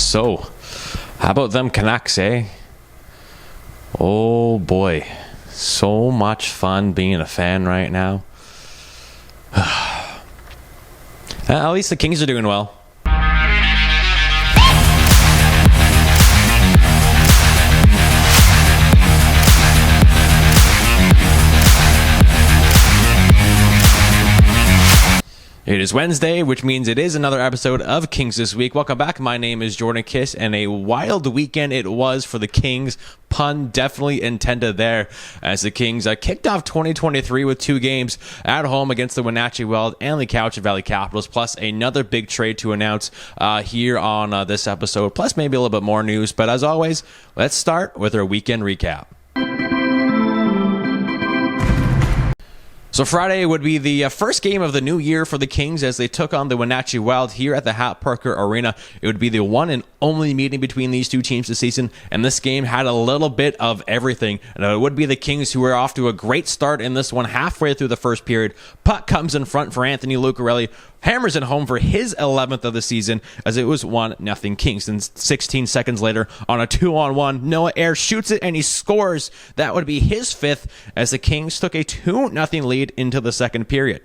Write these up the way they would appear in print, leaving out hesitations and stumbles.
So, how about them Canucks, eh? Oh boy, so much fun being a fan right now. At least the Kings are doing well. It is Wednesday, which means it is another episode of Kings This Week. Welcome back. My name is Jordan Kiss, and a wild weekend it was for the Kings. Pun definitely intended there, as the Kings kicked off 2023 with 2 games at home against the Wenatchee Wild and the Cowichan Valley Capitals, plus another big trade to announce here on this episode, plus maybe a little bit more news. But as always, let's start with our weekend recap. So Friday would be the first game of the new year for the Kings as they took on the Wenatchee Wild here at the Hat Parker Arena. It would be the one and only meeting between these two teams this season, and this game had a little bit of everything. And it would be the Kings who were off to a great start in this one halfway through the first period. Puck comes in front for Anthony Lucarelli, hammers it home for his 11th of the season as it was 1-0 Kings. And 16 seconds later, on a 2-on-1, Noah Ayre shoots it and he scores. That would be his 5th as the Kings took a 2-0 lead into the second period.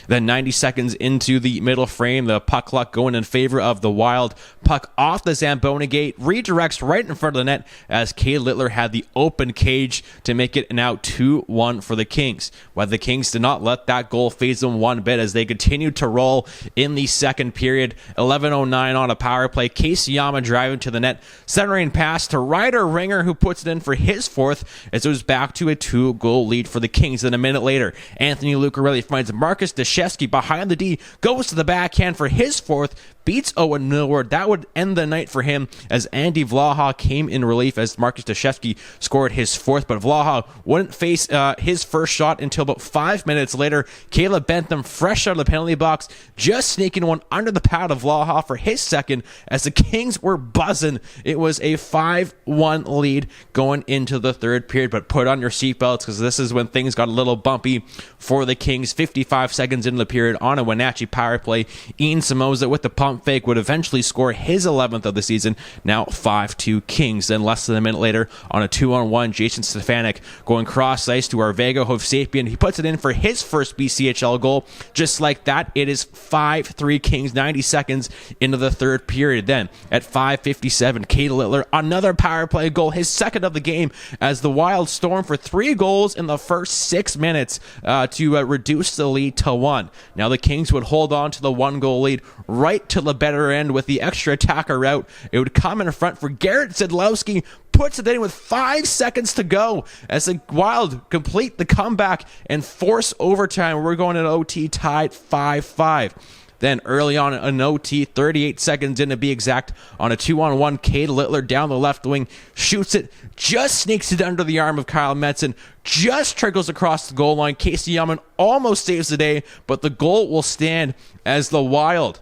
Then 90 seconds into the middle frame, the puck luck going in favor of the Wild. Puck off the Zamboni gate, redirects right in front of the net as Cade Littler had the open cage to make it now 2-1 for the Kings. But the Kings did not let that goal faze them one bit as they continued to roll in the second period. 11:09 on a power play. Casey Yama driving to the net, centering pass to Ryder Ringer, who puts it in for his 4th as it was back to a 2-goal lead for the Kings. Then a minute later, Anthony Lucarelli finds Marcus Deschesky behind the D, goes to the backhand for his 4th, beats Owen Millward. That would end the night for him as Andy Vlaha came in relief as Marcus Deschesky scored his 4th, but Vlaha wouldn't face his first shot until about 5 minutes later. Caleb Bentham, fresh out of the penalty box, just sneaking one under the pad of Vlaha for his 2nd as the Kings were buzzing. It was a 5-1 lead going into the third period, but put on your seatbelts because this is when things got a little bumpy for the Kings. 55 seconds into the period on a Wenatchee power play, Ian Samoza with the pump fake would eventually score his 11th of the season, now 5-2 Kings. Then less than a minute later, on a 2-on-1, Jason Stefanik going cross ice to Arvego Hovsapian. He puts it in for his first BCHL goal. Just like that, it is 5-3 Kings, 90 seconds into the third period. Then at 5:57, Cade Littler, another power play goal, his 2nd of the game, as the Wild storm for 3 goals in the first 6 minutes to reduce the lead to 1. Now the Kings would hold on to the 1-goal lead right to the better end with the extra attacker route. It would come in front for Garrett Zidlowski, puts it in with 5 seconds to go as the Wild complete the comeback and force overtime. We're going to OT tied 5-5. Then early on an OT, 38 seconds in to be exact, on a 2-on-1, Cade Littler down the left wing, shoots it, just sneaks it under the arm of Kyle Metzen, just trickles across the goal line. Casey Yaman almost saves the day, but the goal will stand as the Wild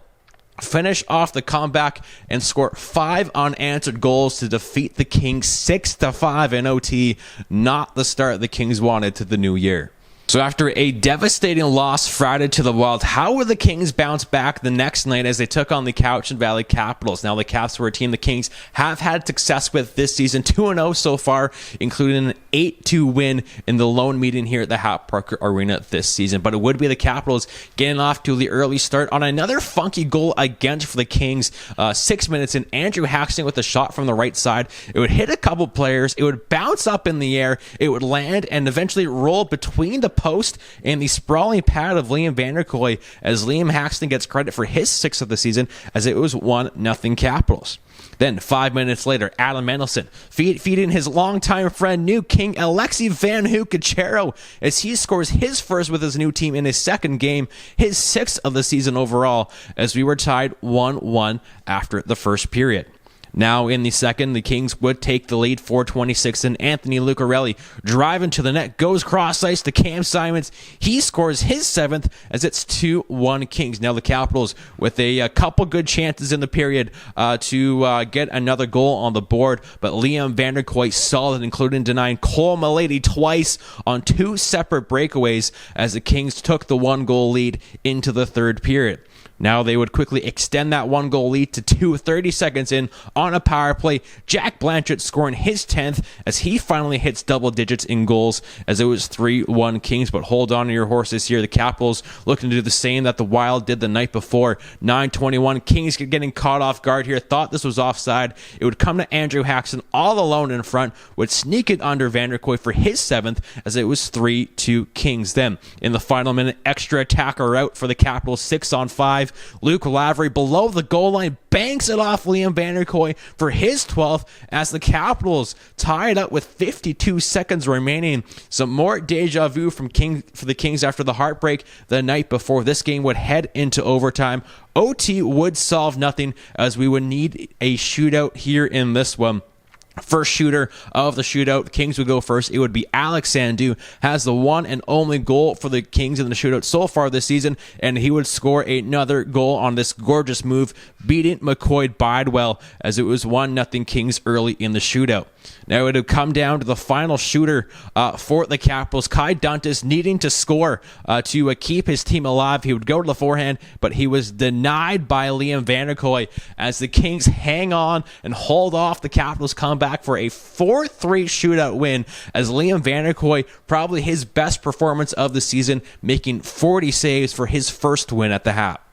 finish off the comeback and score 5 unanswered goals to defeat the Kings 6-5 in OT. Not the start the Kings wanted to the new year. So after a devastating loss Friday to the Wild, how would the Kings bounce back the next night as they took on the Cowichan Valley Capitals? Now the Caps were a team the Kings have had success with this season, 2-0 so far, including an 8-2 win in the lone meeting here at the Hat Parker Arena this season. But it would be the Capitals getting off to the early start on another funky goal against for the Kings. 6 minutes in, Andrew Haxton with a shot from the right side. It would hit a couple players. It would bounce up in the air. It would land and eventually roll between the post and the sprawling pad of Liam Vanderkoy as Liam Haxton gets credit for his 6th of the season as it was 1-0 Capitals. Then 5 minutes later, Adam Mendelson feeding his longtime friend, new King Alexi Van Hookachero, as he scores his 1st with his new team in his 2nd game, his 6th of the season overall, as we were tied 1-1 after the first period. Now in the second, the Kings would take the lead, 4:26, and Anthony Lucarelli driving to the net, goes cross ice to Cam Simons. He scores his 7th as it's 2-1 Kings. Now the Capitals with a couple good chances in the period to get another goal on the board, but Liam Vanderkoy solid, including denying Cole Milady twice on 2 separate breakaways as the Kings took the 1-goal lead into the third period. Now they would quickly extend that 1-goal lead to 2, 30 seconds in on a power play. Jack Blanchett scoring his 10th as he finally hits double digits in goals as it was 3-1 Kings. But hold on to your horses here. The Capitals looking to do the same that the Wild did the night before. 9:21 Kings getting caught off guard here. Thought this was offside. It would come to Andrew Haxton all alone in front. Would sneak it under Vanderkoy for his 7th as it was 3-2 Kings. Then in the final minute, extra attacker out for the Capitals, 6-on-5. Luke Lavery below the goal line banks it off Liam Vanderkoy for his 12th as the Capitals tie it up with 52 seconds remaining. Some more deja vu for the Kings after the heartbreak the night before. This game would head into overtime. OT would solve nothing as we would need a shootout here in this one. First shooter of the shootout, the Kings would go first. It would be Alex Sandu, has the one and only goal for the Kings in the shootout so far this season, and he would score another goal on this gorgeous move, beating McCoy Bidwell as it was 1-0 Kings early in the shootout. Now it would come down to the final shooter for the Capitals, Kai Duntas, needing to score to keep his team alive. He would go to the forehand, but he was denied by Liam Vanderkoy as the Kings hang on and hold off the Capitals comeback for a 4-3 shootout win as Liam Vanderkoy, probably his best performance of the season, making 40 saves for his first win at the Hap.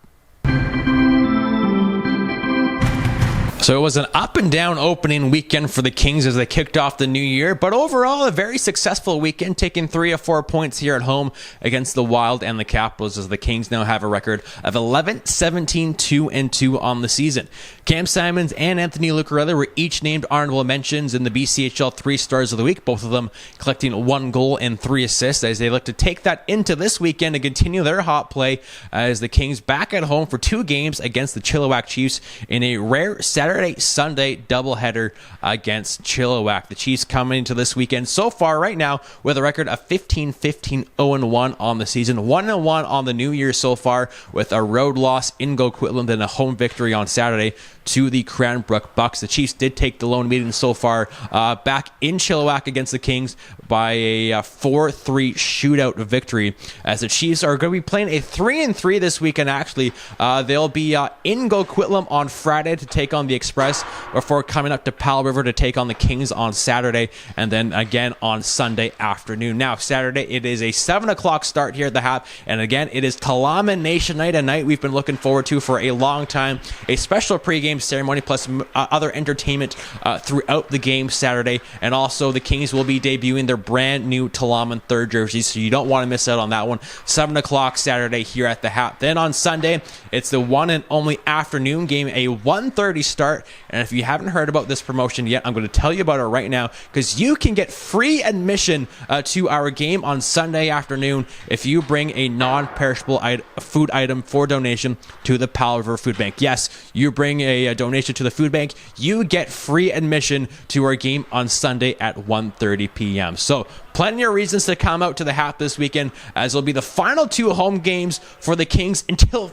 So it was an up and down opening weekend for the Kings as they kicked off the new year, but overall a very successful weekend, taking 3 of 4 points here at home against the Wild and the Capitals as the Kings now have a record of 11-17-2-2 on the season. Cam Simons and Anthony Lucarelli were each named honorable mentions in the BCHL 3 Stars of the Week, both of them collecting 1 goal and 3 assists as they look to take that into this weekend and continue their hot play as the Kings back at home for 2 games against the Chilliwack Chiefs in a rare Saturday-Sunday doubleheader against Chilliwack. The Chiefs coming into this weekend so far right now with a record of 15-15-0-1 on the season, 1-1 on the new year so far with a road loss in Coquitlam and a home victory on Saturday to the Cranbrook Bucks. The Chiefs did take the lone meeting so far back in Chilliwack against the Kings by a 4-3 shootout victory as the Chiefs are going to be playing a 3-3 this weekend. Actually, they'll be in Coquitlam on Friday to take on the Express before coming up to Powell River to take on the Kings on Saturday and then again on Sunday afternoon. Now, Saturday, it is a 7 o'clock start here at the Hap, and again, it is Tla'amin Nation Night, a night we've been looking forward to for a long time. A special pregame ceremony plus other entertainment throughout the game Saturday, and also the Kings will be debuting their brand new Tla'amin third jerseys, so you don't want to miss out on that one. 7 o'clock Saturday here at the Hap. Then on Sunday, it's the one and only afternoon game, a 1:30 start, and if you haven't heard about this promotion yet, I'm going to tell you about it right now because you can get free admission to our game on Sunday afternoon if you bring a non-perishable food item for donation to the Powell River Food Bank. Yes, you bring a donation to the food bank, you get free admission to our game on Sunday at 1:30 p.m. So plenty of reasons to come out to the Hap this weekend as it'll be the final 2 home games for the Kings until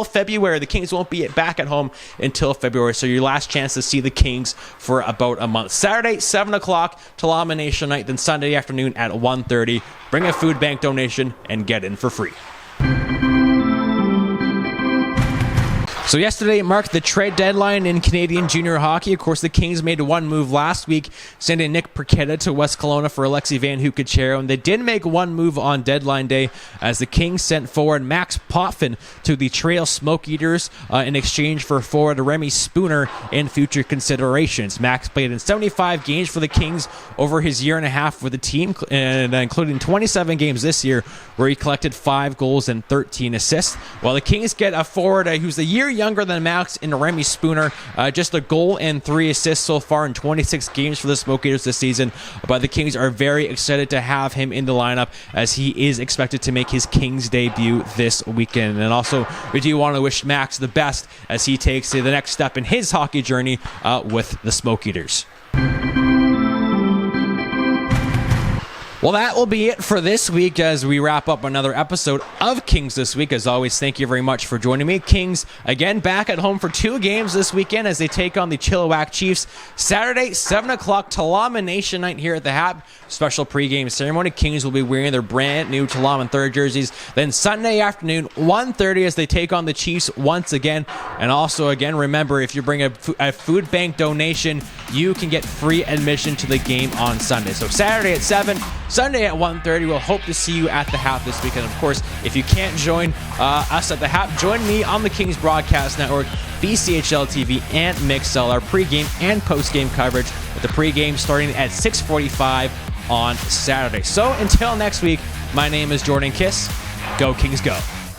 February. The Kings won't be back at home until February, so your last chance to see the Kings for about a month. Saturday, 7 o'clock, Tla'amin Nation Night, then Sunday afternoon at 1:30. Bring a food bank donation and get in for free. So yesterday marked the trade deadline in Canadian junior hockey. Of course, the Kings made one move last week, sending Nick Perchetta to West Kelowna for Alexi Van Hookachero, and they did make one move on deadline day as the Kings sent forward Max Potvin to the Trail Smoke Eaters in exchange for forward Remy Spooner in future considerations. Max played in 75 games for the Kings over his year and a half with the team, and including 27 games this year where he collected 5 goals and 13 assists, while the Kings get a forward who's a year younger than Max in Remy Spooner, just a goal and 3 assists so far in 26 games for the Smoke Eaters this season, but the Kings are very excited to have him in the lineup as he is expected to make his Kings debut this weekend. And also, we do want to wish Max the best as he takes the next step in his hockey journey with the Smoke Eaters. Well, that will be it for this week as we wrap up another episode of Kings This Week. As always, thank you very much for joining me. Kings, again, back at home for 2 games this weekend as they take on the Chilliwack Chiefs. Saturday, 7 o'clock, Nation night here at the Hap. Special pregame ceremony. Kings will be wearing their brand new Talam 3rd jerseys. Then Sunday afternoon, 1:30 as they take on the Chiefs once again. And also, again, remember, if you bring a food bank donation, you can get free admission to the game on Sunday. So Saturday at 7, Sunday at 1:30. We'll hope to see you at the Hap this weekend. Of course, if you can't join us at the Hap, join me on the Kings Broadcast Network, BCHL TV, and Mixel, our pregame and postgame coverage, with the pregame starting at 6:45 on Saturday. So until next week, my name is Jordan Kiss. Go Kings, go.